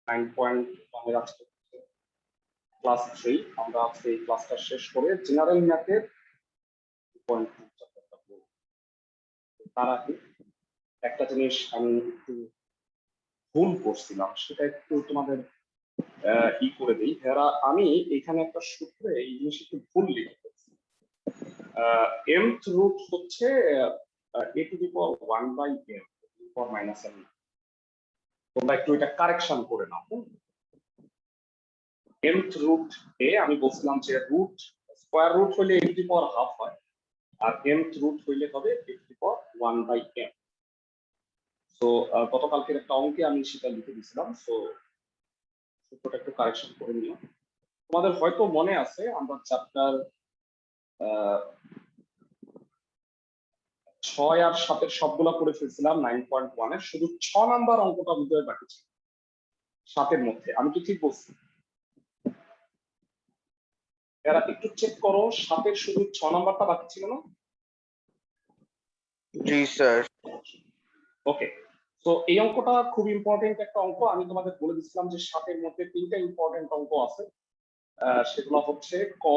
9.1 এর আজকে ক্লাস 3। আমরা আজকে এই ক্লাসটা শেষ করে জেনারেল ম্যাথের 2.2 চ্যাপ্টারটা পড়ব। তার আগে একটা জিনিস আমি একটু ভুল করছিলাম, সেটা একটু তোমাদের করে দিই। আমি এখানে একটা সূত্রে এই জিনিস একটু ভুল লিখে ফেলছি। mth রুট হচ্ছে a two the power 1/m power minus n। তোমরা একটু এটা কারেকশন করে নাও। mth রুট a আমি বলছিলাম যে রুট স্কয়ার রুট হইলে a two the power half হয়, আর mth রুট হইলে হবে a two the power 1/m। So গতকালকের একটা অঙ্কে আমি সেটা লিখে দিয়েছিলাম, সো সূত্রটা একটু কারেকশন করে নিও। তোমাদের হয়তো মনে আছে আমরা চ্যাপ্টার 6 আর 7 এর সবগুলা করে ফেলছিলাম 9.1 এর, শুধু 6 নাম্বার অঙ্কটা বুঝতে বাকি ছিল 7 এর মধ্যে। আমি কি ঠিক বলছি? এরা একটু চেক করো, 7 এর শুধু 6 নাম্বারটা বাকি ছিল না? জি স্যার। ওকে, তো এই অঙ্কটা খুব ইম্পর্টেন্ট একটা অঙ্ক। আমি তোমাদের বলে দিচ্ছিলাম যে 7 এর মধ্যে 3টা ইম্পর্টেন্ট অঙ্ক আছে, সেগুলো হচ্ছে ক,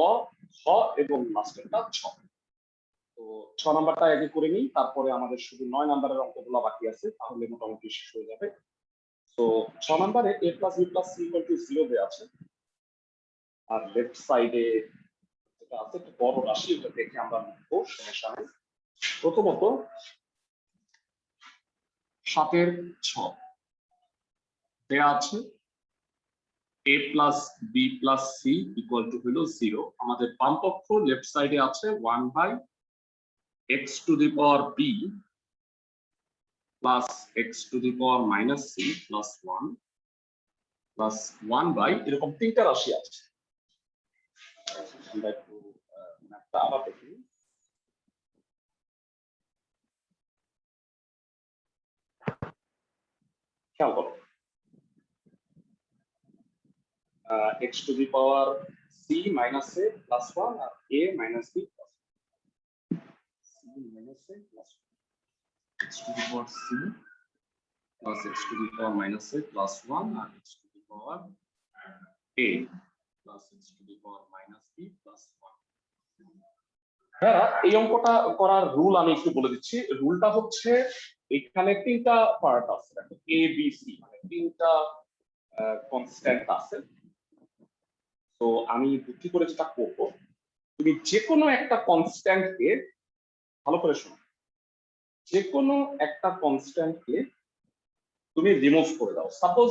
খ এবং লাস্টেরটা 6। তো 6 নাম্বারটা আগে করে নিই, তারপরে আমাদের শুধু 9 নাম্বারের অঙ্কগুলো বাকি আছে, তাহলে মোটামুটি শেষ হয়ে যাবে। তো 6 নাম্বারে a + b + c = 0 দেয়া আছে, আর লেফট সাইডে যেটা আছে একটা বড় রাশি, এটা দেখে আমরা লিখবো। সমস্যা নেই। প্রথমত 7 এর 6 দেয়া আছে a + b + c হলো 0। আমাদের বাম পক্ষ লেফট সাইডে আছে 1/x two the power b plus x to the power minus c plus 1 plus 1 by এরকম 3টা রাশি আছে। আমরা একটু ম্যাথটা আবার দেখি। খেয়াল করো, x to the power c minus a plus 1 R a minus b plus 1। c minus a plus 1, x to the power c plus x to the power minus a plus 1 R x to the power a plus x to the power minus b plus 1। হ্যাঁ, এই অঙ্কটা করার rule আমি একটু বলে দিচ্ছি। রুলটা হচ্ছে এখানে 3টা পার্ট আছে, দেখো a b c, মানে 3টা কনস্ট্যান্ট আছে। তো আমি বুদ্ধি করে যেটা করব, তুমি যে কোনো একটা কনস্ট্যান্টকে, ভালো করে শোনো, যে কোনো একটা কনস্ট্যান্টকে তুমি রিমুভ করে দাও। সাপোজ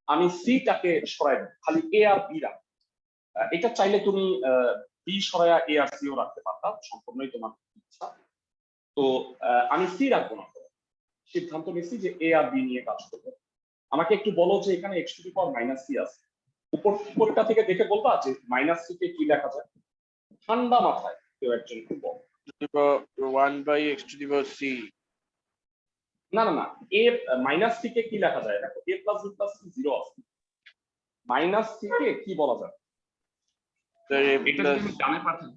আমি সি টাকে সরাই দিই, খালি এ আর বি রাখ। এটা চাইলে তুমি বি সরাইয়া এ আর সিও রাখতে পারতা, সম্পূর্ণই তোমার ইচ্ছা। তো আমি সি রাখবো না, সিদ্ধান্ত নিয়েছি যে এ আর বি নিয়ে কাজ করবো। আমাকে একটু বলো যে এখানে x to the power minus c আছে, উপরটা থেকে দেখে বলবা যে মাইনাস সি কে কি লেখা যায় ঠান্ডা মাথায় কেউ একজন একটু বল। 1/x to the power c। না না না, এ মাইনাস সি কে কি লেখা যায়? দেখো a + b + c 0 আছে, মাইনাস সি কে কি বলা যায়? এটা যদি আমি ডানে পাঠাই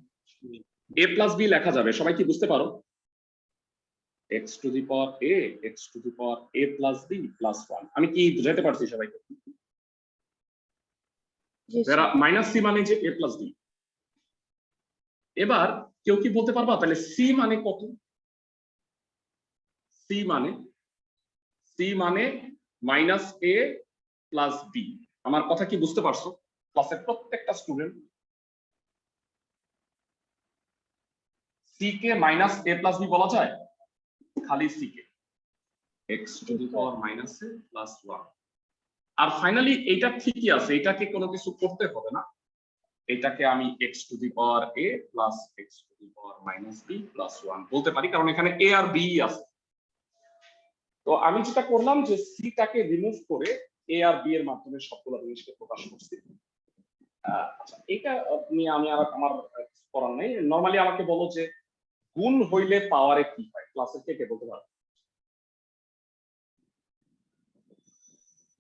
a + b লেখা যাবে, সবাই কি বুঝতে পারো? x to the power a, x to the power a plus b plus 1। আমি কি বুঝাতে পারছি সবাইকে? মাইনাস সি মানে যে a plus b। এবার কেউ কি বলতে পারবা তাহলে c মানে কত? c মানে মাইনাস a প্লাস b। আমার কথা কি বুঝতে পারছো ক্লাসের প্রত্যেকটা স্টুডেন্ট? c কে মাইনাস a প্লাস b বলা যায়? খালি c কে x to the power minus a plus 1। আর ফাইনালি এটা ঠিকই আছে, এটাকে কোনো কিছু করতে হবে না। এটাকে আমি x to the power a plus x to the power minus b plus 1 বলতে পারি, কারণ এখানে a আর b আছে। তো আমি যেটা করলাম যে সি টাকে রিমুভ করে a আর b এর মাধ্যমে সবগুলো জিনিসকে প্রকাশ করছি। আচ্ছা, এটা নিয়ে আমি আর আমার করার নেই। নরমালি আমাকে বলো যে গুণ হইলে পাওয়ারে কি হয়? ক্লাসের কে বলতে পারো?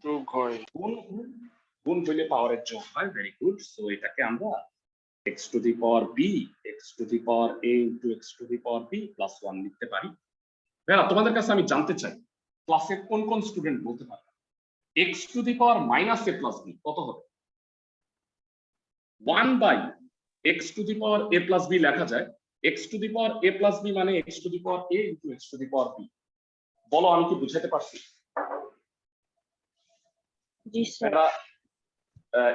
যোগ হয়। গুণ হইলে পাওয়ারের যোগ হয়। Very good. সো এটাকে আমরা x to the power b, x to the power a into x to the power b plus 1 লিখতে পারি। ভাইয়া তোমাদের কাছে আমি জানতে চাই ক্লাসের কোন কোন স্টুডেন্ট বলতে পারবে x to the power minus a plus b কত হবে? 1 by x to the power a plus b লেখা যায়। X to the power a plus b মানে x to the power a into x to the power b. বলো আমি কি বুঝাতে পারছি? জি sir.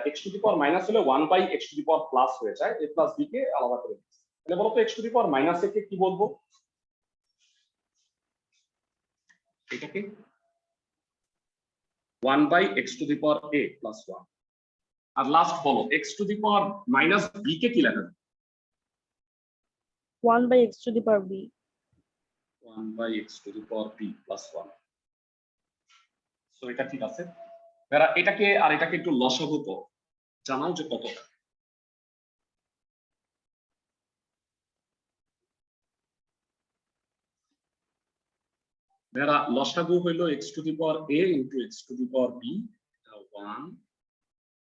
X to the power minus হলে 1 by x to the power plus হয়ে যায়, এ প্লাস বি কে আলাদা করে দিচ্ছি। তাহলে বলো তো x to the power minus a কে কি বলবো? এটাকে 1 by x to the power a plus 1। আর লাস্ট বলো x to the power minus b কে কি লেখা যায়? 1 by x to the power b। 1 by x to the power b plus 1। So এটা ঠিক আছে। এরা এটাকে আর এটাকে একটু লসাগু করো, জানাও যে কত। এরা লসাগু হইলো x to the power a into x to the power b, এটা 1।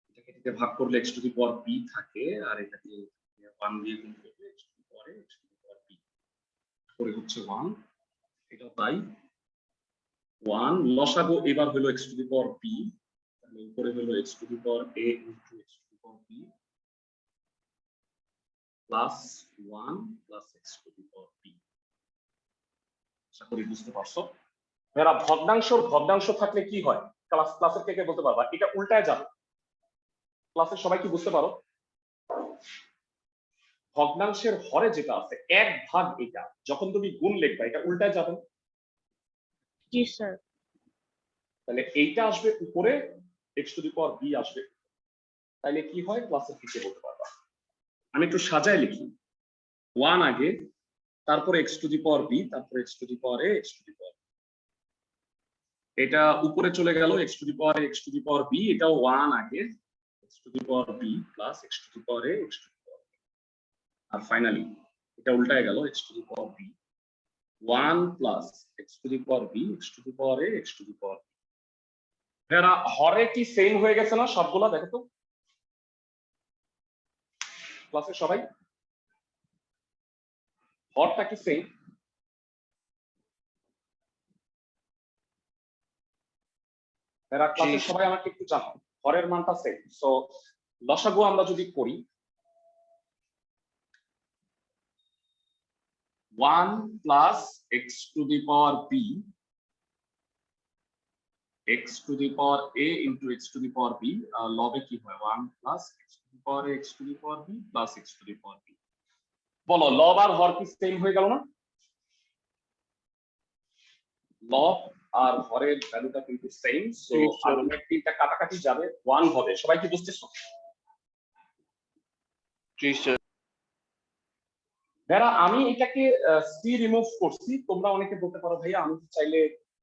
এটাকে এটাকে ভাগ করলে x to the power b থাকে, আর এটাকে 1 দিয়ে গুণ করলে x to the power x to the power b করে হচ্ছে 1। এটা তাই 1 লসাগু এবার হলো x to the power b, তাহলে উপরে হলো x to the power a into x to the power b plus 1 plus x to the power b. আশা করি বুঝতে পারছো। এরা ভগ্নাংশর ভগ্নাংশ থাকলে কি হয়? ক্লাসের থেকে বলতে পারবা, এটা উল্টায় যাবে। ক্লাসের সবাই কি বুঝতে পারো? ভগ্নাংশের হরে যেটা আছে 1 ভাগ এটা, যখন তুমি গুণ লিখবা এটা উল্টায় যাবে। জি স্যার। তাহলে এইটা আসবে উপরে, x to the power b আসবে। তাহলে কি হয় ক্লাসের থেকে বলতে পারবা। আমি একটু সাজায় লিখি, 1 আগে, তারপরে x to the power b, তারপরে x to the power a, x to the power. এটা উপরে চলে গেল x to the power x to the power b, এটাও 1 আগে, x to the power b plus x to the power a, x to the power. আর finally এটা উল্টায় গেল x to the power b 1 plus x to the power b, x to the power a, x to the power. এরা হরে কি same হয়ে গেছে না সবগুলা? দেখো তো ক্লাসে সবাই, হরটা কি সেম? এরা ক্লাসে সবাই আমাকে একটু জানো হরের মানটা সেম। সো লসাগু আমরা যদি করি 1 plus x to the power b x to the power a into x to the power b, লবে কি হয় 1 plus x to the power x to the power b plus x to the power b. বলো লব আর হর কি same হয়ে গেল না? লব আর হরের ভ্যালুটা কিন্তু সেম। সো আলটিমেটলিটা কাটাকাটি যাবে, 1 হবে। সবাই কি বুঝতেছো? জি স্যার। যারা আমি এটাকে সি রিমুভ করছি, তোমরা অনেকে বলতে পারো ভাইয়া আমি কি চাইলে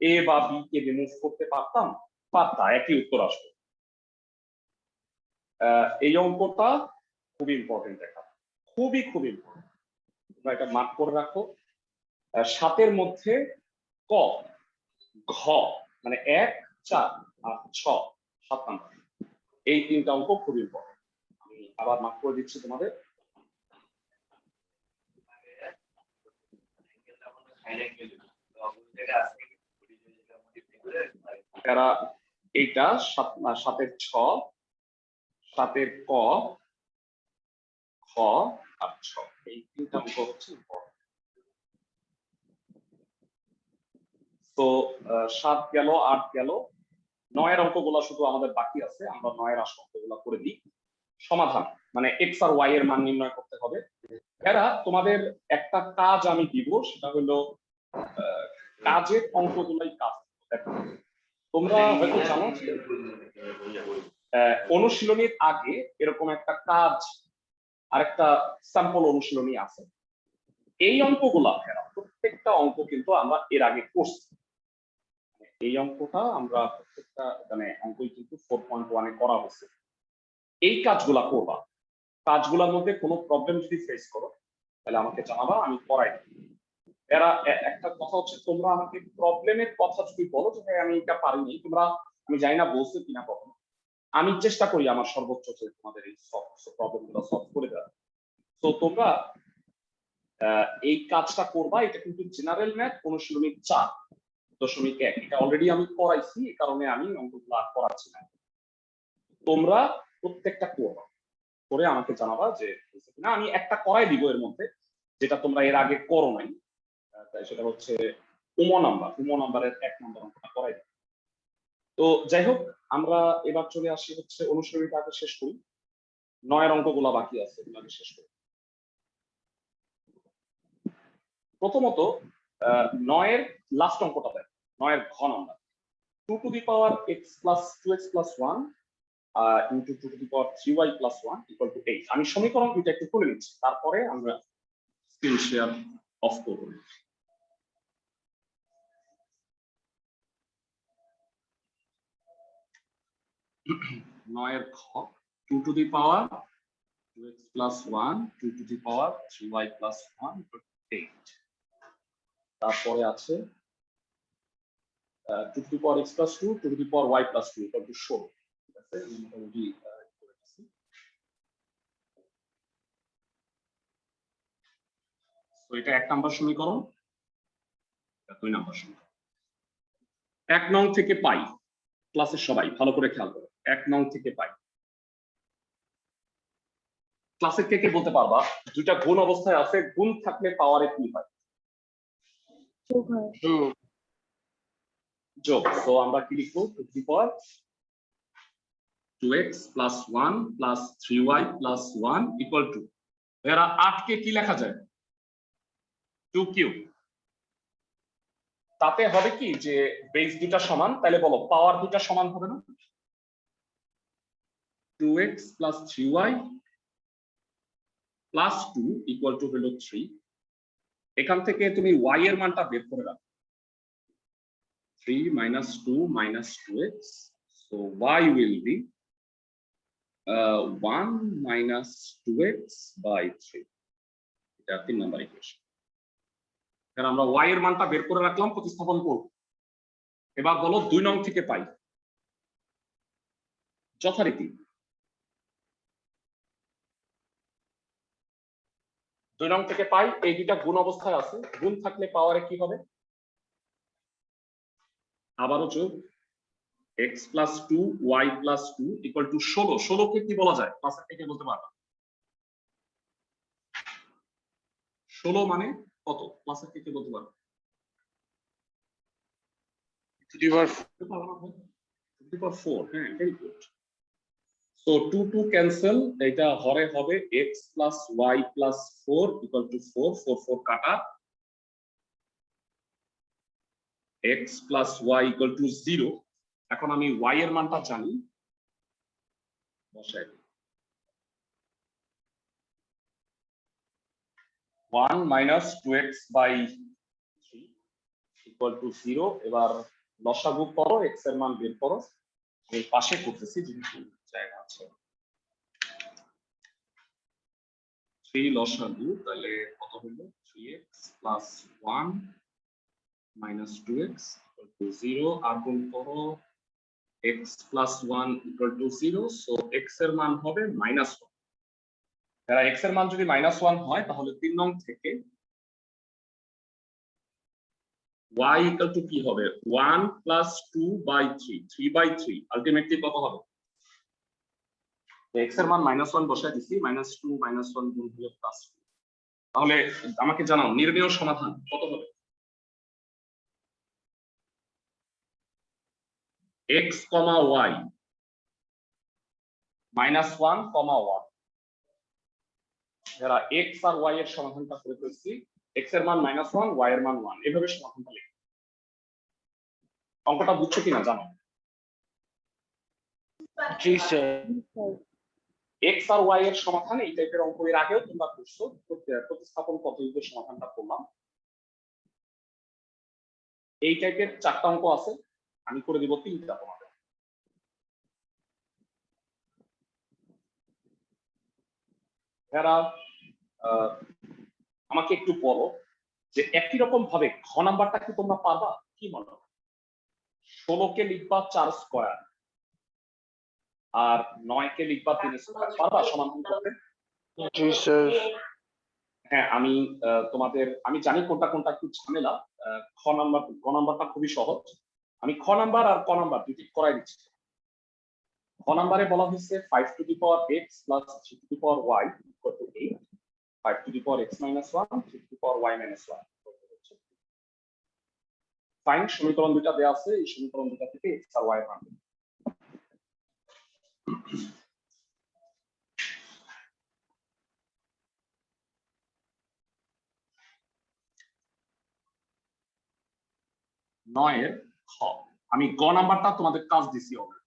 এ বা বি কে রিমুভ করতে পারতাম? পারতা, একই উত্তর আসবে। এই অঙ্কটা খুব ইম্পর্টেন্ট, একটা খুবই খুব ইম্পর্টেন্ট, তোমরা এটা মার্ক করে রাখো। 7 মধ্যে ক, ঘ মানে 1, 4 আর 6, 7 নাম্বার, এই 3টা অঙ্ক খুব ইম্পর্টেন্ট। আমি আবার মার্ক করে দিচ্ছি তোমাদের। এরা এইটা 7-এর 6, 7-এর ক, খ আর 6, এই 3টা অঙ্ক হচ্ছে ইম্পর্টেন্ট। তো 7 গেল, 8 গেল, 9-এর অঙ্কগুলো শুধু আমাদের বাকি আছে, আমরা 9-এর অঙ্কগুলো করে দিই। সমাধান মানে এক্স আর ওয়াই এর মান নির্ণয় করতে হবে। এরা তোমাদের একটা কাজ আমি দিব, সেটা হলো কাজের অঙ্কগুলাই কাজ। দেখো তোমরা হয়তো জানো অনুশীলনীর আগে এরকম একটা কাজ আরেকটা স্যাম্পল অনুশীলনী আছে। এই অঙ্কগুলা প্রত্যেকটা অঙ্ক কিন্তু আমরা এর আগে করছি। এই অঙ্কটা আমরা প্রত্যেকটা মানে অঙ্কই কিন্তু 4.1 এ করা হয়েছে। এই কাজগুলা করবা, কাজগুলোর মধ্যে কোনো প্রবলেম যদি ফেস করো তাহলে আমাকে জানাবা, আমি করাই দিই। এরা একটা কথা হচ্ছে, তোমরা আমাকে প্রবলেমের কথা যদি বলো যে ভাই আমি এটা পারিনি, তোমরা আমি জানি না বলছো কিনা কখনো, আমি চেষ্টা করি আমার সর্বোচ্চ যে তোমাদের এই প্রবলেমগুলো সলভ করে দেওয়া। তো তোমরা এই কাজটা করবা, এটা কিন্তু জেনারেল ম্যাথ অনুশীলনী 4। 0.1 এটা অলরেডি আমি করাইছি, এই কারণে আমি অঙ্কগুলো আর করাচ্ছি না। তোমরা প্রত্যেকটা করে আমাকে জানাবা যে হয়েছে কিনা। আমি একটা করাই দিব এর মধ্যে, যেটা তোমরা এর আগে করো নাই, তাই সেটা হচ্ছে উমো নাম্বারের 1 নম্বর অঙ্কটা করাই দিব। তো যাই হোক, আমরা এবার চলে আসি হচ্ছে অনুশীলনীটা আগে শেষ করি। 9 এর অঙ্কগুলো বাকি আছে, এগুলো আগে শেষ করি। প্রথমত 9 এর লাস্ট অঙ্কটা দেখ, 9 এর ঘ number 2 two the power x plus 2x plus 1 into 2 two the power 3y plus 1 equal to 8। আমি সমীকরণ দুইটা একটু তুলে নিচ্ছি, তারপরে আমরা স্ক্রিন শেয়ার অফ করব। 9 এর ঘ 2 two the power 2x plus 1 2 two the power 3y plus 1 equal to 8। তারপরে আছে 2 to the power x plus 2 2 to the power y plus 2 equal to 16। ঠিক আছে, এই মোটামুটি করে দিচ্ছি। তো এটা 1 নাম্বার সমীকরণ, এটা 2 নাম্বার সমীকরণ। 1 নং থেকে পাই, ক্লাসের সবাই ভালো করে খেয়াল করো, 1 নং থেকে পাই। ক্লাসের কে কে বলতে পারবা দুইটা গুণ অবস্থায় আছে, গুণ থাকলে পাওয়ারে কি হয়? যোগ হয়। যোগ। সো আমরা কি লিখবো? 2 to the power 2x plus 1 plus 3y plus 1 equal to, এরা 8 কে কি লেখা যায়? 2 কিউব। তাতে হবে কি যে বেস দুটা সমান, তাহলে বলো পাওয়ার দুটা সমান হবে না? 2x plus 3y plus 2 equal to হলো 3। এখান থেকে তুমি y এর মানটা বের করে রাখো, 3 minus 2 minus 2x, so y will be 1 minus 2x by 3। এটা 3 নাম্বার ইকুয়েশন। এখানে আমরা y এর মানটা বের করে রাখলাম, প্রতিস্থাপন করব। এবার বলো 2 নং থেকে পাই। যথারীতি 2 নং থেকে পাই, এই দুইটা গুণ অবস্থায় আছে, গুণ থাকলে পাওয়ারে কি হবে? আবারও যোগ, x plus 2 y plus 2 equal to 16। 16 কে কি বলা যায়? ক্লাসের থেকে বলতে পারবা? 16 মানে কত? ক্লাসের থেকে বলতে পারবা? to the power 4। হ্যাঁ, ভেরি গুড। সো 2 2 ক্যান্সেল, এটা হরে হবে x plus y plus 4 equal to 4 4 4 কাটা, x plus y equal to 0। এখন আমি y এর মানটা জানি, বসাই দিই 1 minus 2x by 3 equal to 0। এবার লসাগু করো, x এর মান বের করো। এই পাশে করতেছি যেহেতু জায়গা আছে। 3 লসাগু, তাহলে কত হলো? 3x plus 1 minus 2x equal to 0। আর গুণ করো, x plus 1 equal to 0, so x এর মান হবে -1। যারা x এর মান যদি -1 হয়, তাহলে 3 নং থেকে y equal to কি হবে? 1 plus 2 by 3 3 by 3 আলটিমেটলি কত হবে? x এর মান -1 বসায় দিছি, -2 -1 গুণ হলো +2। তাহলে আমাকে জানাও নির্ণেয় সমাধান কত হবে? x, y -1, 1। যারা x আর y এর সমাধানটা করে ফেলছি, x এর মান -1, y এর মান 1, এভাবে সমাধানটা লিখি। অঙ্কটা বুঝছো কিনা জানো? জি স্যার। x আর y এর সমাধান এই টাইপের অঙ্ক এর আগেও তোমরা করছো, প্রতিস্থাপন পদ্ধতিতে সমাধানটা করলাম। এই টাইপের 4টা অঙ্ক আছে, আমি করে দিব 3টা তোমাদের। যারা আমাকে একটু বলো যে একই রকম ভাবে ঘ নাম্বারটা কি তোমরা পারবা? কি মনে হয়? 16 কে লিখবা 4 স্কয়ার আর 9 কে লিখবা 3 স্কয়ার, পারবা সমাধান করতে? জি স্যার। হ্যাঁ আমি জানি কোনটা কোনটা একটু ঝামেলা। ক নাম্বারটা খুবই সহজ। আমি খ নাম্বার আর ক নাম্বার দুটি করাই দিচ্ছি। খ নাম্বারে বলা হয়েছে 5 to the power x plus 3 to the power y equal to 8, 5 to the power x minus 1, 3 to the power y minus 1। Fine, সমীকরণ দুটো দেওয়া আছে, এই সমীকরণ দুটো থেকে x আর y এর মান বের করতে হবে। 9 এর খ। আমি গ নাম্বারটা তোমাদের কাজ দিছি অলরেডি।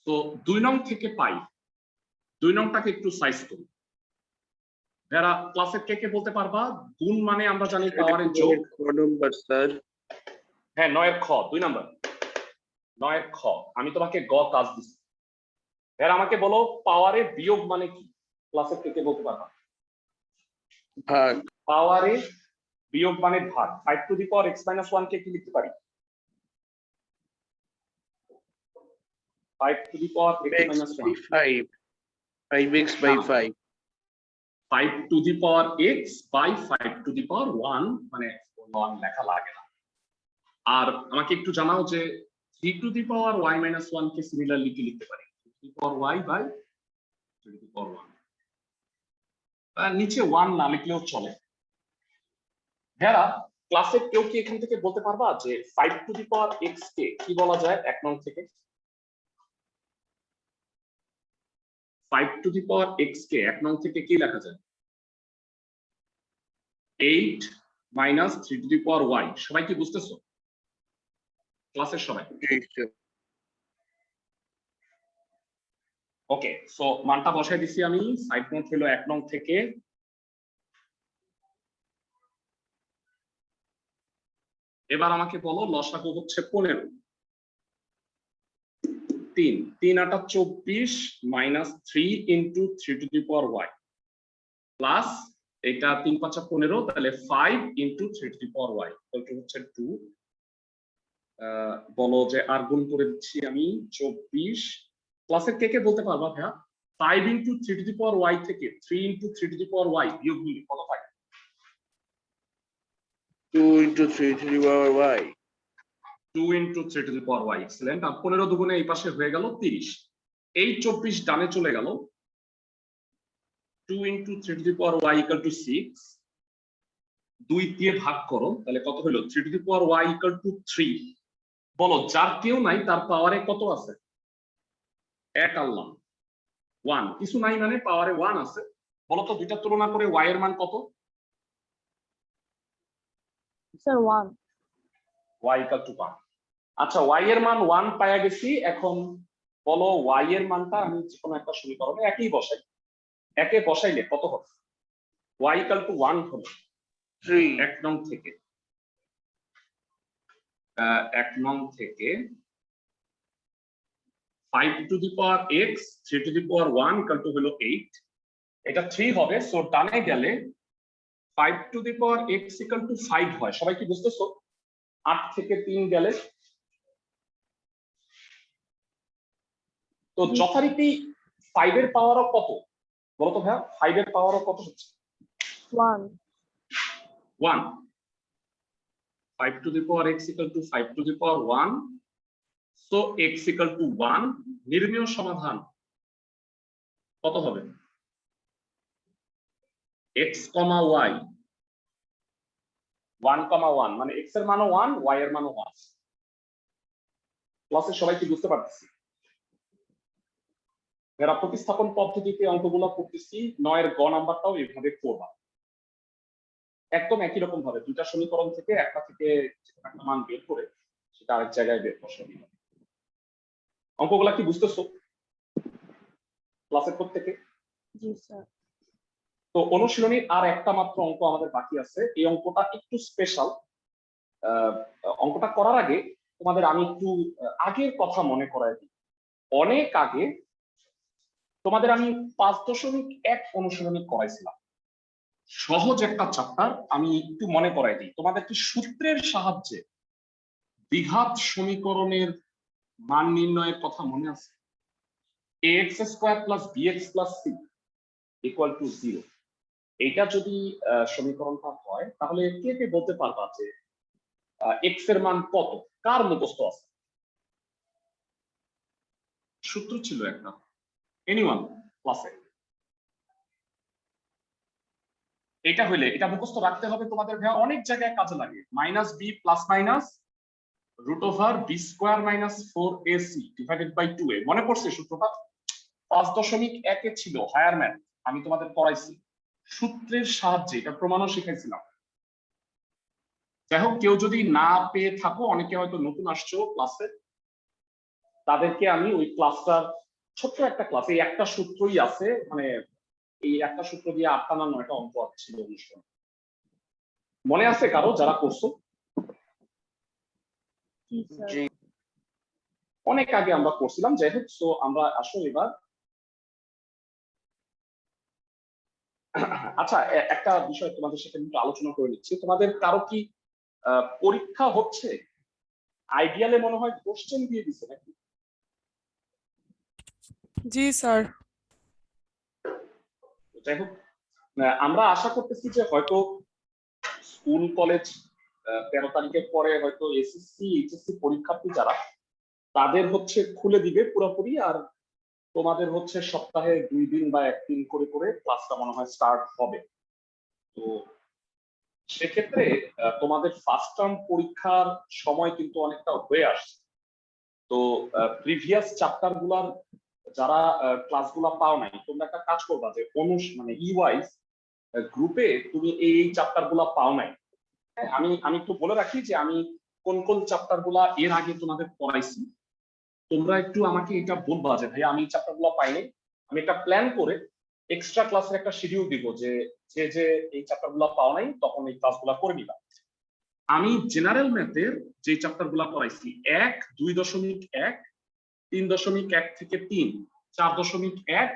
তো 2 নং থেকে পাই, 2 নংটাকে একটু সাইজ করি। যারা ক্লাসের কে কে বলতে পারবা গুণ মানে আমরা জানি পাওয়ারের যোগ। number, sir. হ্যাঁ 9 এর খ 2 নাম্বার। 9 এর খ আমি তোমাকে গ কাজ দিচ্ছি। এর আমাকে বলো পাওয়ারে বিয়োগ মানে কি? ক্লাসের কে কে বলতে পারবা? ভাগ। পাওয়ারে বিয়োগ মানে ভাগ। 5 to the power x minus 1 কে কি লিখতে পারি? 5 to the power x X minus by 1, 5. 5x by 5. 5 to the power x by 5 to the power 1, মানে 1 লেখা লাগে না। আর আমাকে একটু জানাও যে 3 to the power y minus 1 কে সিমিলারলি কি লিখতে পারি? 3 to the power y by 3 to the power 1। নিচে 1 না লিখলেও চলে। হ্যাঁ, ক্লাসে কেউ কি এখান থেকে বলতে পারবা যে 5 টু দি পাওয়ার x কে কি বলা যায় 1 নং থেকে? 5 টু দি পাওয়ার x কে 1 নং থেকে কি লেখা যায়? 8 minus 3 to the power y। সবাই কি বুঝতেছো? ক্লাসের সবাই? Yes, sir. ওকে, সো মানটা বসাই দিছি আমি। সাইড নোট হলো 1 নং থেকে। এবার আমাকে বলো লসাগু হচ্ছে 15। 3 8 24 minus 3 into 3 to the power y plus এটা 3 5 15, তাহলে 5 into 3 to the power y equal হচ্ছে 2। বলো যে আর গুণ করে দিচ্ছি আমি 24। ক্লাসের কে কে বলতে পারবা ভাইয়া 5 into 3 to the power y থেকে 3 into 3 to the power y বিয়োগ দিলে কত পাই? 2 into 3 to the power y. 2 into 3 to the power y। Excellent. আর 15 দুগুণে এই পাশে হয়ে গেল 30। এই 24 ডানে চলে গেল। 2 into 3 to the power y equal to 6। 2 দিয়ে ভাগ করো, তাহলে কত হলো? 3 to the power y equal to 3। বলো যার কেউ নাই তার পাওয়ারে কত আছে? 1 আনলাম, 1 কিছু নাই মানে পাওয়ারে 1 আছে। বলো তো দুইটা তুলনা করে y এর মান কত? স্যার 1। y equal to 1। আচ্ছা y এর মান 1 পাওয়া গেছি। এখন বলো y এর মানটা আমি যে কোনো একটা সমীকরণে একই বসাই। একে বসাইলে কত হবে? y ইকুয়াল টু 1 হবে 3. 1 নং থেকে। 1 নং থেকে 5 to the power x 3 to the power 1 equal to হলো 8। এটা 3 হবে। সো ডানে গেলে 5 to the power x equal to 5 হয়। সবাই কি বুঝতেছো? 8 থেকে 3 গেলে তো যথারীতি 5 এর পাওয়ারও কত? বলো তো ভাইয়া 5 এর পাওয়ারও কত হচ্ছে? 1। 1। 5 to the power x equal to 5 to the power 1। So x equal to 1। নির্ণেয় সমাধান কত হবে? x, y 1, 1 মানে x এর মানও 1, y এর মানও 1। ক্লাসে সবাই কি বুঝতে পারতেছি? যারা প্রতিস্থাপন পদ্ধতিতে অঙ্কগুলো করতেছি 9 এর গ নাম্বারটাও এইভাবে করবা। একদম একই রকম ভাবে দুইটা সমীকরণ থেকে একটা থেকে একটা মান বের করে সেটা আরেক জায়গায় বের বসাবি। অঙ্কগুলা কি বুঝতেছো ক্লাসের প্রত্যেকে? জি স্যার। তো অনুশীলনীর আর একটা মাত্র অঙ্ক আমাদের বাকি আছে। এই অঙ্কটা একটু স্পেশাল। অঙ্কটা করার আগে তোমাদের আমি একটু আগের কথা মনে করাই দিই। অনেক আগে তোমাদের আমি 5.1 অনুশীলনী করাইছিলাম। সহজ একটা চ্যাপ্টার, আমি একটু মনে করাই দিই তোমাদের। কি সূত্রের সাহায্যে দ্বিঘাত সমীকরণের মান নির্ণয়ের কথা মনে আছে? ax square plus bx plus c equal to 0, এটা যদি সমীকরণটা হয় তাহলে কে কে বলতে পারবা যে x এর মান কত? কার মুখস্থ আছে? সূত্র ছিল একটা, এনিওয়ান ক্লাসে? এটা হইলে এটা মুখস্থ রাখতে হবে তোমাদের ভাইয়া, অনেক জায়গায় কাজে লাগে। Minus b plus minus root over b square minus 4ac divided by 2a। মনে পড়ছে সূত্রটা? 5.1 এ ছিল হায়ার ম্যাথ, আমি তোমাদের পড়াইছি সূত্রের সাহায্যে, এটা প্রমাণও শিখাইছিলাম। যাই হোক, কেউ যদি না পেয়ে থাকো, অনেকে হয়তো নতুন আসছো ক্লাসে, তাদেরকে আমি ওই ক্লাসটার ছোট্ট একটা ক্লাস, এই একটা সূত্রই আছে, মানে এই একটা সূত্র দিয়ে 8টা না 9টা অঙ্ক ছিল অনুষ্ঠান। মনে আছে কারো যারা করছো? জি স্যার। জি। অনেক আগে আমরা করছিলাম। যাই হোক, সো আমরা আসো এবার। আচ্ছা, একটা বিষয় তোমাদের সাথে একটু আলোচনা করে নিচ্ছি। তোমাদের কারো কি পরীক্ষা হচ্ছে? আইডিয়ালে মনে হয় কোশ্চেন দিয়ে দিছে নাকি? জি স্যার। যাই হোক, আমরা আশা করতেছি যে হয়তো স্কুল কলেজ 13 তারিখের পরে হয়তো এসএসসি এইচএসসি পরীক্ষার্থী যারা, তাদের হচ্ছে খুলে দিবে পুরোপুরি। আর তোমাদের হচ্ছে সপ্তাহে 2 দিন বা 1 দিন করে করে ক্লাসটা মনে হয় স্টার্ট হবে। তো সেক্ষেত্রে তোমাদের ফার্স্ট টার্ম পরীক্ষার সময় কিন্তু অনেকটা হয়ে আসছে। তো প্রিভিয়াস চ্যাপ্টার গুলার যারা ক্লাসগুলা পাও নাই, তোমরা একটা কাজ করবা যে মানে ইওয়াইজ গ্রুপে তুমি এই চ্যাপ্টার গুলা পাও নাই। আমি একটু বলে রাখি যে আমি কোন কোন চ্যাপ্টার গুলা এর আগে তোমাদের পড়াইছি। তোমরা একটু আমাকে এটা বলবা যে ভাই আমি চ্যাপ্টার গুলা পাইনি। আমি একটা প্ল্যান করে এক্সট্রা ক্লাসের একটা শিডিউল দিব যে যে এই চ্যাপ্টার গুলা পাও নাই তখন এই ক্লাসগুলা করে নিবা। আমি জেনারেল ম্যাথের যে চ্যাপ্টার গুলা পড়াইছি 1, 2.1, 3.1 থেকে 3, 4.1,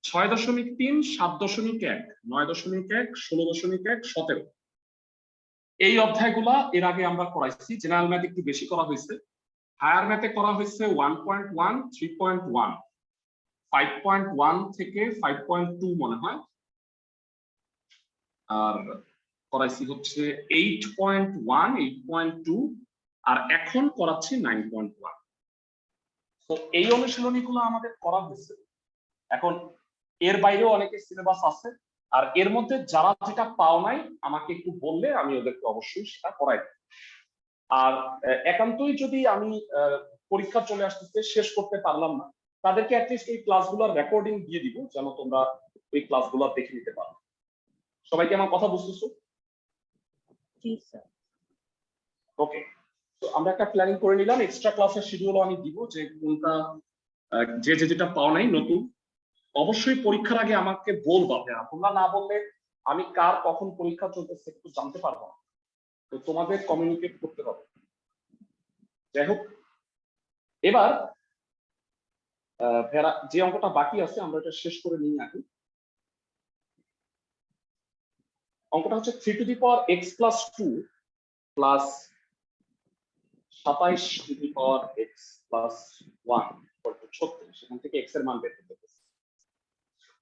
6.3, 7.1, 9.1, 16.1, 17, এই অধ্যায়গুলা এর আগে আমরা পড়াইছি। জেনারেল ম্যাথ একটু বেশি করা হয়েছে, হায়ার ম্যাথে করা হয়েছে 1.1, 3.1, 5.1 থেকে 5.2 মনে হয়, আর করাইছি হচ্ছে 8.1, 8.2, আর এখন করাচ্ছি 9.1। তো এই অনুশীলনীগুলো আমাদের করা হয়েছে। এখন এর বাইরেও অনেকের সিলেবাস আছে, আর এর মধ্যে যারা যেটা পাও নাই আমাকে একটু বললে আমি ওদেরকে অবশ্যই সেটা করাই দেব। আর একান্তই যদি আমি পরীক্ষা চলে আসতেছে শেষ করতে পারলাম না, তাদেরকে অ্যাটলিস্ট এই ক্লাসগুলোর রেকর্ডিং দিয়ে দিব যেন তোমরা এই ক্লাসগুলো দেখে নিতে পারো। সবাইকে আমার কথা বুঝতেছো? জি স্যার। ওকে, তো আমরা একটা প্ল্যানিং করে নিলাম। এক্সট্রা ক্লাসের শিডিউলও আমি দিব যে কোনটা যে যেটা পাও নাই নতুন। অবশ্যই পরীক্ষার আগে আমাকে বলবা, তোমরা না বললে আমি কার কখন পরীক্ষা চলতেছে একটু জানতে পারবো না। তো তোমাদের কমিউনিকেট করতে হবে। যাই হোক, এবার যে অঙ্কটা বাকি আছে আমরা এটা শেষ করে নিই আগে। অঙ্কটা হচ্ছে 3 to the power x plus 2 plus 27 two the power x plus 1 equal to 36। সেখান থেকে x এর মান বের করতে হবে।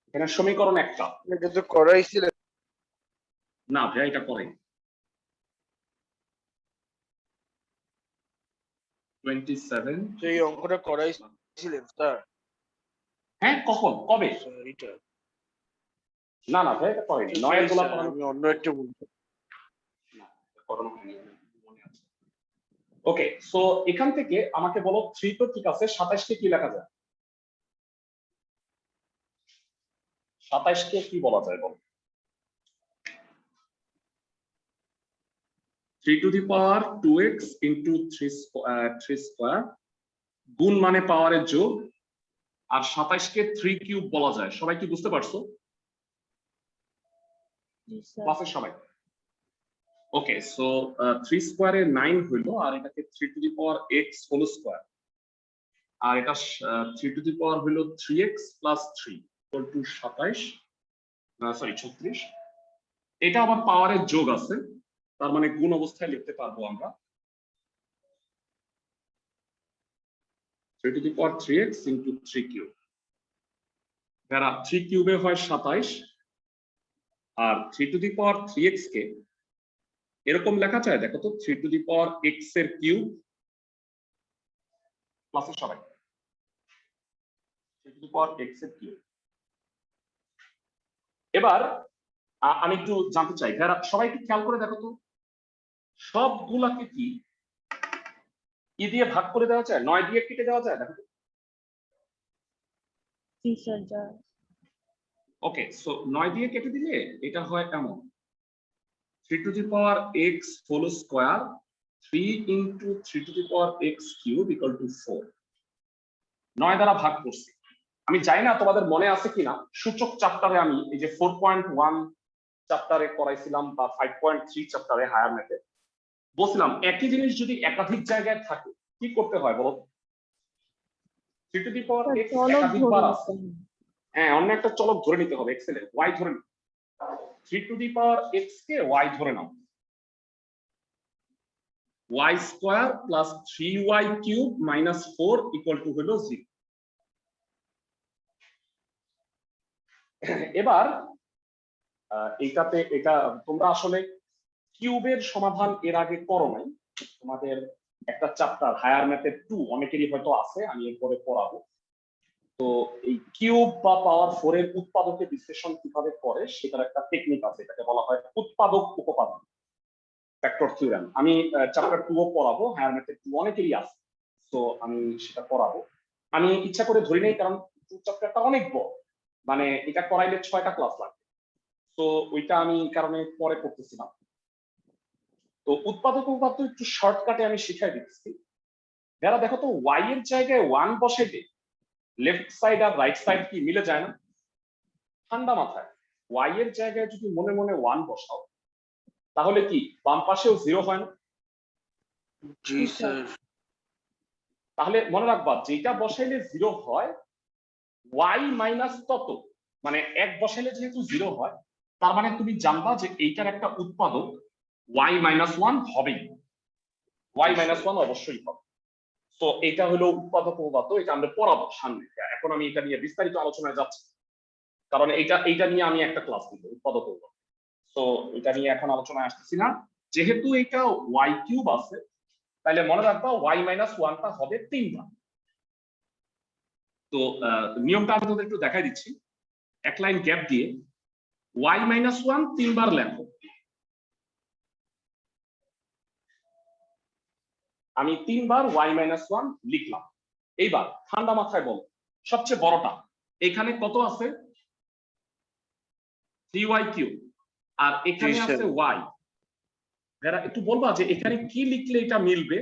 এখানে সমীকরণ একটা। এটা তো করাইছিলেন না ভাই, এটা করেন 27। সেই অঙ্কটা করাইছিলেন স্যার? হ্যাঁ, কখন কবে? এটা না না ভাই, এটা করেনি। 9 এর গোলা আমি অন্য একটা বলছি। করানো হয়নি, মনে আছে। ওকে, সো এখান থেকে আমাকে বলো 3 তো ঠিক আছে, 27 কে কি লেখা যায়? 27 কে কি বলা যায় বলো? 3 to the power 2x into 3 square, গুণ মানে পাওয়ারের যোগ, আর 27 কে 3 কিউব বলা যায়। সবাই কি বুঝতে পারছো? জি স্যার। ক্লাসের সবাই? ওকে, সো 3 স্কয়ারে 9 হইলো, আর এটাকে 3 to the power x whole square, আর এটা 3 টু দি পাওয়ার হইলো 3x plus 3 equal to 27, sorry 36। এটা আবার পাওয়ারের যোগ আছে, তার মানে গুণ অবস্থায় লিখতে পারবো আমরা 3 to the power 3x into 3 cube. যারা 3 কিউবে হয় 27, আর 3 টু দি পাওয়ার 3x কে এরকম লেখা যায়, দেখো তো 3 টু দি পাওয়ার x এর কিউব, ক্লাসের সবাই 3 টু দি পাওয়ার x এর কিউব। এবার আমি একটু জানতে চাই, যারা সবাই একটু খেয়াল করে দেখো তো, সবগুলাকে কি দিয়ে ভাগ করে দেওয়া যায়, 9 দিয়ে কেটে দেওয়া যায়? দেখো জি স্যার যা। ওকে, সো 9 দিয়ে কেটে দিলে এটা হয় এমন 3 to the power x whole square 3 into 3 to the power x cube equal to 4। 9 দ্বারা ভাগ করছি। আমি জানি না তোমাদের মনে আছে কিনা, সূচক চ্যাপ্টারে আমি এই যে 4.1 চ্যাপ্টারে করাইছিলাম বা 5.3 চ্যাপ্টারে হায়ার ম্যাথে বলছিলাম, একই জিনিস যদি একাধিক জায়গায় থাকে কি করতে হয় বলো? 3 টু দি পাওয়ার x একাধিকবার আছে, হ্যাঁ, অন্য একটা চলক ধরে নিতে হবে, এক্সেলেন্ট, y ধরে নিতে। 3 to the power x K y ধরে নাও, y square plus 3y cube minus 4 equal to হলো 0। এবার এইটাতে এটা তোমরা আসলে কিউবের সমাধান এর আগে করো নাই, তোমাদের একটা চ্যাপ্টার হায়ার ম্যাথের 2 অনেকেরই হয়তো আছে, আমি এরপরে পড়াবো। তো এই কিউব বা পাওয়ার 4 এর উৎপাদকের বিশ্লেষণ কিভাবে করে সেটার একটা টেকনিক আছে, এটাকে বলা হয় উৎপাদক উপপাদ্য, ফ্যাক্টর থিওরেম। আমি চ্যাপ্টার 2 ও পড়াবো, হায়ার ম্যাথের 2 অনেকেরই আছে, তো আমি সেটা পড়াবো। আমি ইচ্ছা করে ধরি নাই, কারণ 2 চ্যাপ্টারটা অনেক বড়, মানে এটা করাইলে 6টা ক্লাস লাগবে, তো ওইটা আমি কারণে পরে করতেছিলাম। তো উৎপাদক উপপাদ্য একটু শর্টকাটে আমি শিখাই দিচ্ছি। যারা দেখো তো y এর জায়গায় 1 বসাইলে লেফট সাইড আর রাইট সাইড কি মিলে যায় না? ঠান্ডা মাথায় y এর জায়গায় যদি মনে মনে 1 বসাও, তাহলে কি বাম পাশেও 0 হয় না? জি স্যার। তাহলে মনে রাখবা, যেটা বসাইলে 0 হয় y মাইনাস তত, মানে 1 বসাইলে যেহেতু 0 হয়, তার মানে তুমি জানবা যে এইটার একটা উৎপাদক y মাইনাস 1 হবেই, y মাইনাস 1 অবশ্যই হবে। তো এটা হলো উৎপাদক উপপাদ্য, এটা আমরা পড়াবো সামনে। এখন আমি এটা নিয়ে বিস্তারিত আলোচনায় যাচ্ছি, কারণ এইটা নিয়ে আমি একটা ক্লাস দিব, উৎপাদক উপপাদ্য। তো এটা নিয়ে এখন আলোচনায় আসতেছি না। যেহেতু এটা y কিউব আছে, তাহলে মনে রাখবা y মাইনাস 1টা হবে 3 বার। তো নিয়মটা আমি তোমাদের একটু দেখাই দিচ্ছি, এক লাইন গ্যাপ দিয়ে y মাইনাস 1 3 বার লেখো। আমি 3 বার y মাইনাস 1 লিখলাম। এইবার ঠান্ডা মাথায় বলো, সবচেয়ে বড়টা এখানে কত আছে? 3y কিউব, আর এখানে আছে y। যারা একটু বলবা যে এখানে কি লিখলে এটা মিলবে?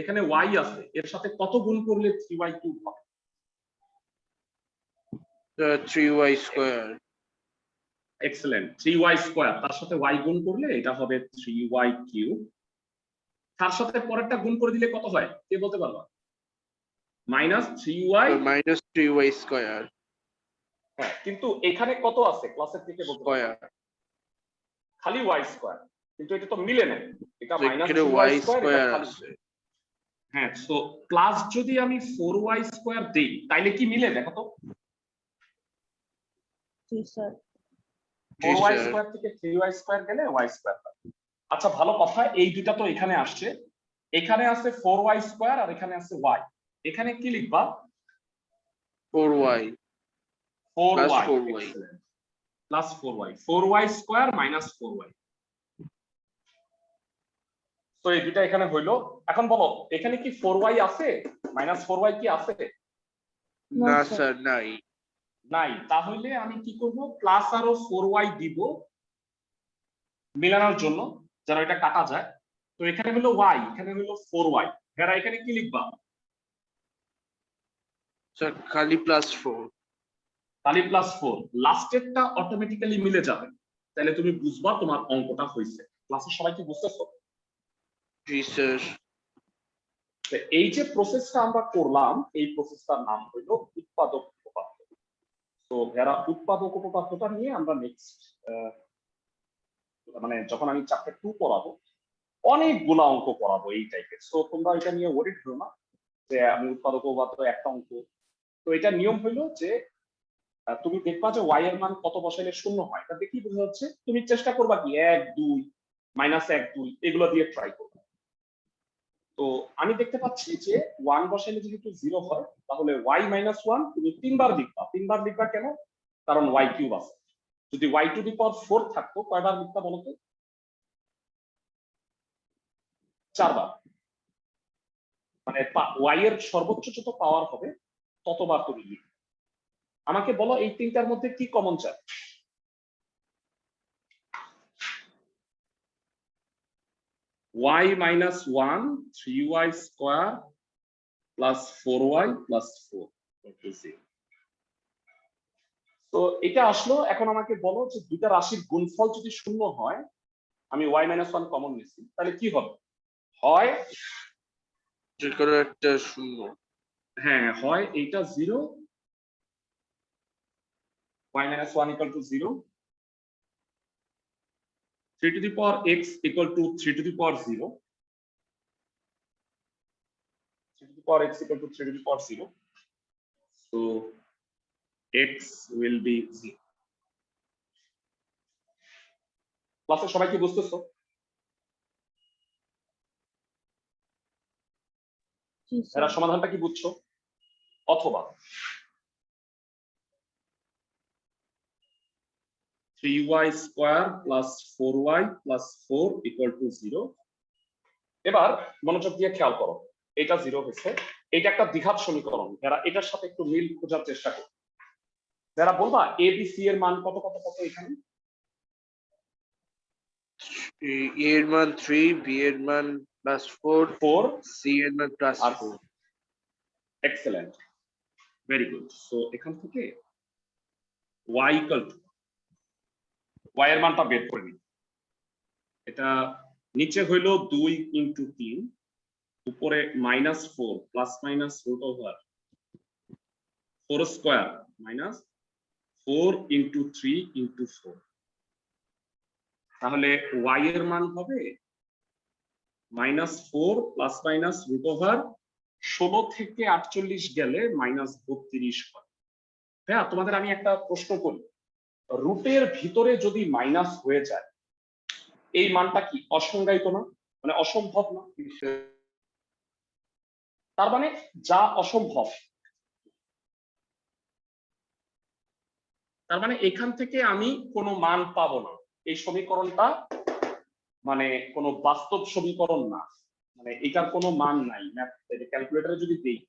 এখানে y আছে, এর সাথে কত গুণ করলে 3y কিউব হবে? 3y square. Excellent, 3y square, তার সাথে y গুণ করলে এটা হবে 3y কিউব। তার সাথে পরেরটা গুণ করে দিলে কত হয় কে বলতে পারবা? Minus 3y minus 3y square. হ্যাঁ, কিন্তু এখানে কত আছে ক্লাসের থেকে বলতে পারবা? খালি y স্কয়ার, কিন্তু এটা তো মিলে না, এটা মাইনাস 3y স্কয়ার আছে। হ্যাঁ, সো প্লাস যদি আমি 4y স্কয়ার দেই তাইলে কি মিলে দেখো তো? জি স্যার। 4y স্কয়ার থেকে 3y স্কয়ার গেলে y স্কয়ার হয়। আচ্ছা, ভালো কথা, এই দুটো তো এখানে আসছে, এখানে আছে 4y স্কয়ার আর এখানে আছে y। এখানে কি লিখবা? 4y 4y plus 4y, 4y square minus 4y। তো এই দুটো এখানে হইলো। এখন বলো, এখানে কি 4y আছে? মাইনাস 4y কি আছে? না স্যার, নাই। নাই। তাহলে আমি কি করব? প্লাস আরো 4y দিব মিলানোর জন্য, যেন এটা কাটা যায়। তো এখানে হলো y, এখানে হলো 4y। এরা এখানে কি লিখবা? স্যার খালি প্লাস 4। খালি প্লাস 4, লাস্টেরটা অটোমেটিক্যালি মিলে যাবে, তাহলে তুমি বুঝবা তোমার অঙ্কটা হইছে। ক্লাসে সবাই কি বুঝতেছো? জি স্যার। এই যে প্রসেসটা আমরা করলাম, এই প্রসেসটার নাম হইল উৎপাদক উপপাদ্য। তো এরা উৎপাদক উপপাদ্যটা নিয়ে আমরা নেক্সট মানে যখন আমি চ্যাপ্টার 2 পড়াবো অনেকগুলা অঙ্ক পড়াবো এই টাইপের। সো তোমরা এটা নিয়ে ওয়ারিড হো না যে আমি উৎপাদক মাত্র একটা অঙ্ক। তো এটা নিয়ম হইলো যে তুমি দেখবা যে ওয়াই এর মান কত বসাইলে শূন্য হয়, এটা দেখি বোঝা যাচ্ছে। তুমি চেষ্টা করবা কি 1 2 -1 2 এগুলো দিয়ে ট্রাই করবা। তো আমি দেখতে পাচ্ছি যে 1 বসাইলে যেহেতু 0 হয়, তাহলে y - 1 তুমি 3 বার লিখবা। 3 বার লিখবা কেন? কারণ y কিউব আছে। যদি y টু দি পাওয়ার 4 থাকতো কয়বার লিখতা বলো তো? 4 বার। মানে y এর সর্বোচ্চ যত পাওয়ার হবে ততবার তুমি লিখবে। আমাকে বলো এই তিনটার মধ্যে কি কমন চাই? y - 1 3y square plus 4y plus 4 = 0। তো এটা আসলো। এখন আমাকে বলো যে দুইটা রাশির গুণফল যদি শূন্য হয়, আমি y - 1 কমন নিছি, তাহলে কি হবে? হয় যে কোনো একটা শূন্য। হ্যাঁ, হয় এইটা 0, y - 1 = 0, 3 to the power x = 3 to the power 0, 3 to the power x = 3 to the power 0. So x will be 0. ক্লাসে সবাই কি বুঝতেছো? জি এরা স্যার। সমাধানটা কি বুঝছো? অথবা 3y square plus 4y plus 4 = 0। এবার মনোযোগ দিয়ে খেয়াল করো, এটা 0 হয়েছে। এটা একটা দ্বিঘাত সমীকরণ, এরা এটার সাথে একটু মিল খোঁজার চেষ্টা করো। যারা বলবা এ বি সি এর মান কত কত কত এখানে? A এর মান 3, B এর মান +4, 4 C এর মান আর +4। Excellent, very good. সো এখান থেকে y y এর মানটা বের করে নিই। এটা নিচে হইলো 2 × 3, উপরে -4 প্লাস মাইনাস √4 স্কয়ার মাইনাস 4 × 3 × 4। তাহলে y এর মান হবে -4 প্লাস মাইনাস √16 থেকে 48 গেলে -32 হয়। হ্যাঁ, তোমাদের আমি একটা প্রশ্ন করি, রুটের ভিতরে যদি মাইনাস হয়ে যায় এই মানটা কি অসংজ্ঞায়িত না? মানে অসম্ভব না? তার মানে যা অসম্ভব, তার মানে এখান থেকে আমি কোনো মান পাবো না। এই সমীকরণটা মানে কোনো বাস্তব সমীকরণ না, মানে এটার কোনো মান নাই। ক্যালকুলেটরে যদি দেই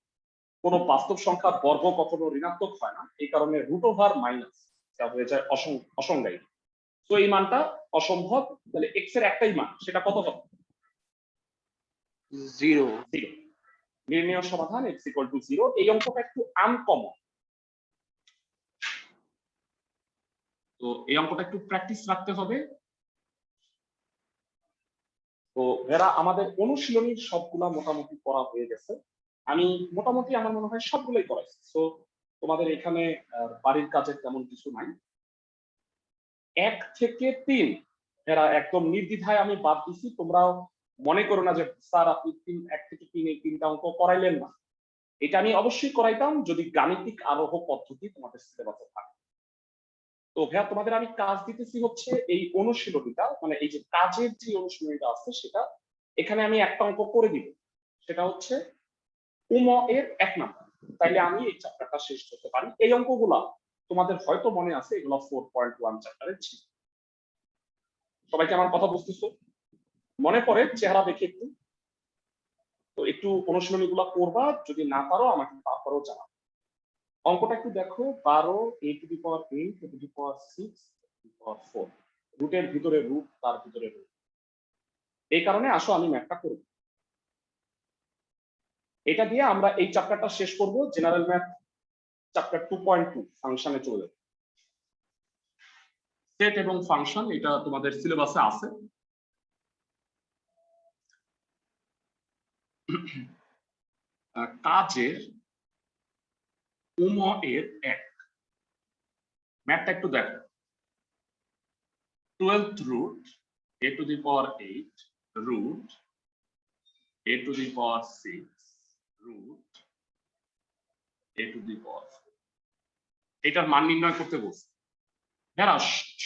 কোনো বাস্তব সংখ্যার বর্গ কখনো ঋণাত্মক হয় না, এই কারণে √মাইনাস যা হয়ে যায় অসংজ্ঞায়িত। তো এই মানটা অসম্ভব। তাহলে x এর একটাই মান, সেটা কত হবে? 0। 0। নির্ণয় সমাধান x = 0। এই অঙ্কটা একটু আনকমন, তো এই অঙ্কটা একটু প্র্যাকটিস রাখতে হবে। তো এরা আমাদের অনুশীলনীর সবগুলা মোটামুটি করা হয়ে গেছে। আমি মোটামুটি আমার মনে হয় সবগুলোই করাইছি। তো তোমাদের এখানে বাড়ির কাজের তেমন কিছু নাই। 1 থেকে 3 এরা একদম নির্দ্বিধায় আমি বাদ দিছি। তোমরাও মনে করো না যে স্যার আপনি 1 থেকে 3 এই 3টা অঙ্ক করাইলেন না। এটা আমি অবশ্যই করাইতাম যদি গাণিতিক আরোহ পদ্ধতি তোমাদের সিলেবাসে থাকে। তো ভাইয়া তোমাদের আমি কাজ দিতেছি হচ্ছে এই অনুশীলনীটা, মানে এই যে কাজের যে অনুশীলনীটা আছে সেটা এখানে আমি একটা অঙ্ক করে দিব। সেটা হচ্ছে উম এর 1 নাম্বার। তাইলে আমি এই চ্যাপ্টারটা শেষ করতে পারি। এই অঙ্কগুলা তোমাদের হয়তো মনে আছে, এগুলো 4.1 চ্যাপ্টারে ছিল। সবাইকে আমার কথা বুঝতেছো? মনে পড়ে চেহারা দেখে একটু? তো একটু অনুশীলনীগুলো করবা, যদি না পারো আমাকে তারপরেও জানাও। অঙ্কটা একটু দেখো, 12 a⁸ a⁶ a⁴ রুটের ভিতরে রুট, তার ভিতরে রুট। এই কারণে আসো আমি ম্যাথটা করব। এটা দিয়ে আমরা এই চ্যাপ্টারটা শেষ করব। জেনারেল ম্যাথ চ্যাপ্টার 2.2 ফাংশনে চলে যাব। সেট এবং ফাংশন এটা তোমাদের সিলেবাসে আছে। কাজের উম এর 1 ম্যাথটা একটু দেখো। 12th root a to the power 8 root a to the power 6 root a to the power 4 এটার মান নির্ণয় করতে বলছি। যারা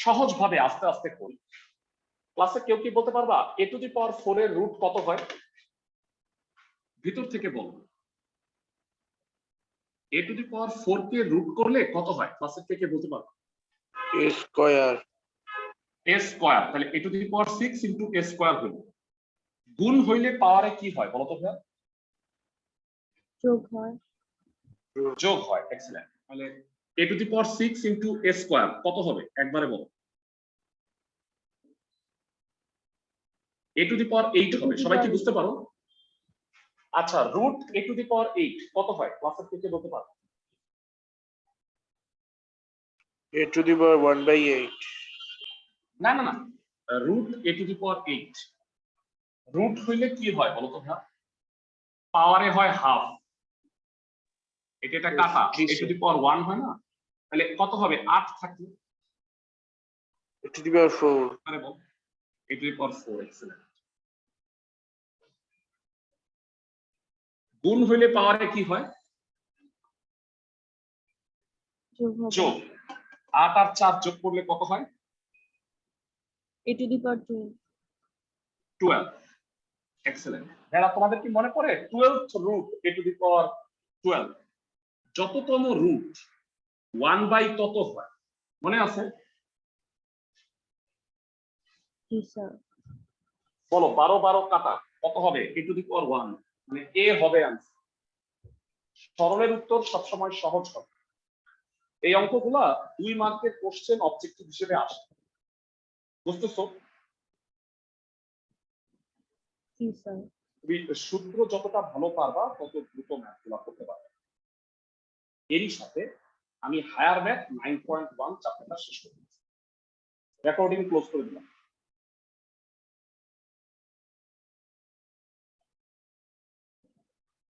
সহজ ভাবে আস্তে আস্তে করি, ক্লাসে কেউ কি বলতে পারবা a to the power 4 এর রুট কত হয়? ভিতর থেকে বলবো a to the power 4 কে রুট করলে কত হয়? ক্লাসে কে কে বলতে পারবা? a square. a স্কয়ার, তাহলে a to the power 6 into a square হইল। গুণ হইলে পাওয়ারে কি হয় বলো তো ভাইয়া? যোগ হয়। যোগ হয়। এক্সেলেন্ট। তাহলে a to the power 6 into a square কত হবে একবারে বলো? a to the power 8 হবে। সবাই কি বুঝতে পারো? আচ্ছা, root a to the power 8 কত হয়? ক্লাসের থেকে বলতে পারো? a to the power 1/8। না না না, root a to the power 8 root হইলে কি হয় বলো তো ভাইয়া? পাওয়ারে হয় হাফ। এটা কাটা a to the power 1 হয় না? তাহলে কত হবে? 8 থাকলে a to the power 4। আরে বল a to the power 4। Excellent. গুণ হইলে পাওয়ারে কি হয়? যোগ হবে। যোগ। 8 আর 4 যোগ করলে কত হয়? a to the power 12। 12। Excellent. যারা তোমাদের কি মনে পড়ে 12th root a to the power 12 যততম রুট 1 বাই তত হয়, মনে আছে? জি স্যার। বলো 12 12 কাটা কত হবে? a to the power 1, মানে a হবে आंसर। সরলের উত্তর সবসময় সহজ হবে। এই অঙ্কগুলা 2 মার্কের কোশ্চেন অবজেক্টিভ হিসেবে আসে, বুঝতেছো? জি স্যার। তুমি সূত্র যতটা ভালো পারবা তত দ্রুত ম্যাথগুলো করতে পারবে। এরই সাথে আমি হায়ার ম্যাথ 9.1 চ্যাপ্টারটা শেষ করে দিচ্ছি। রেকর্ডিং ক্লোজ করে দিলাম।